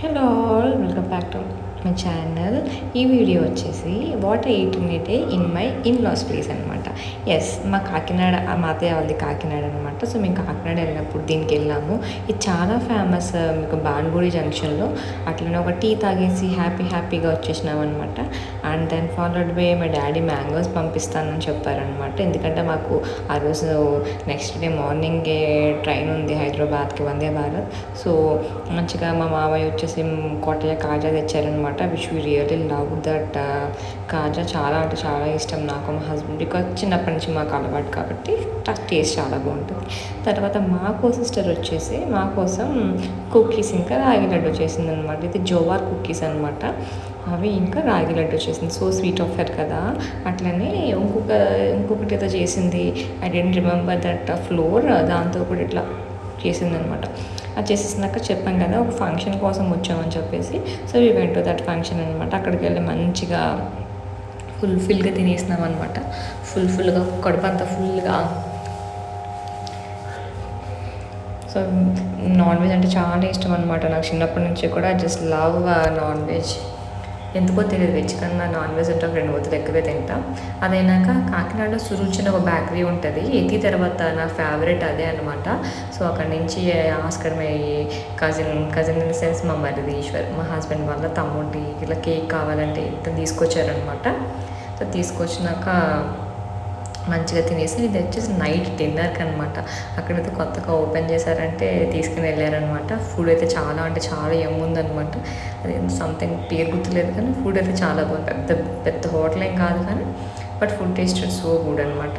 Hello all welcome back to my channel. ఈ video వచ్చేసి what I eat in a day in my in laws place అనమాట. Yes, మా కాకినాడ, మా అత్తయ్య వాళ్ళది కాకినాడ అనమాట. సో మేము కాకినాడ వెళ్ళినప్పుడు దీనికి వెళ్ళాము. ఇది చాలా ఫేమస్ మీకు బాన్గుడి జంక్షన్లో. అట్లనే ఒక టీ తాగేసి హ్యాపీగా వచ్చేసినాం అనమాట. అండ్ దెన్ ఫాలోడ్ బై మా డాడీ మ్యాంగోస్ పంపిస్తానని చెప్పారనమాట. ఎందుకంటే మాకు ఆ రోజు నెక్స్ట్ డే మార్నింగే ట్రైన్ ఉంది హైదరాబాద్కి, వందే భారత్. సో మంచిగా మా మామయ్య వచ్చేసి కోటయ్య కాజా తెచ్చారనమాట. Which we really love that khaja. చాలా అంటే చాలా ఇష్టం నాకు, మా హస్బెండ్. బికాజ్ చిన్నప్పటి నుంచి మాకు అలవాటు కాబట్టి టేస్ట్ చాలా బాగుంటుంది. తర్వాత మా సిస్టర్ వచ్చేసి మా కోసం కుకీస్ ఇంకా రాగి లడ్డు చేసింది అనమాట. ఇది జోవార్ కుకీస్ అనమాట. అవి ఇంకా రాగి లడ్డు చేసింది. సో స్వీట్ ఆఫ్ హర్ కదా. అట్లనే ఇంకొకటి ఏదో చేసింది. I don't remember that floor. దాంతో కూడా ఇట్లా చేసిందనమాట. అది చేసేసినాక చెప్పాం కదా ఒక ఫంక్షన్ కోసం వచ్చామని చెప్పేసి. So we went to that function అనమాట. అక్కడికి వెళ్ళి మంచిగా ఫుల్గా తినేసినాం అనమాట. ఫుల్గా కడుపు అంతా ఫుల్గా. సో నాన్ వెజ్ అంటే చాలా ఇష్టం అనమాట నాకు. చిన్నప్పటి నుంచి కూడా జస్ట్ లవ్ నాన్ వెజ్. ఎందుకో తెలియదు, వెజ్ కన్నా నాన్ వెజ్ అంటే 2 ఎక్కువే తింటాం. అదైనాక కాకినాడలో సురుచి ఒక బేకరీ ఉంటుంది. ఎత్తి తర్వాత నా ఫేవరెట్ అదే అనమాట. సో అక్కడి నుంచి ఆస్కర్ my cousin in the sense మా మరిది ఈశ్వర్, మా హస్బెండ్ వాళ్ళ తమ్ముడి ఇలా కేక్ కావాలంటే ఇంత తీసుకొచ్చారనమాట. సో తీసుకొచ్చినాక మంచిగా తినేసి, ఇది వచ్చేసి నైట్ డిన్నర్కి అనమాట. అక్కడైతే కొత్తగా ఓపెన్ చేశారంటే తీసుకుని వెళ్ళారనమాట. ఫుడ్ అయితే చాలా అంటే చాలా ఉందనమాట. అది సంథింగ్ పేరు గుర్తులేదు కానీ ఫుడ్ అయితే చాలా బాగుంది. పెద్ద హోటల్ ఏం కాదు కానీ but food taste so good అనమాట.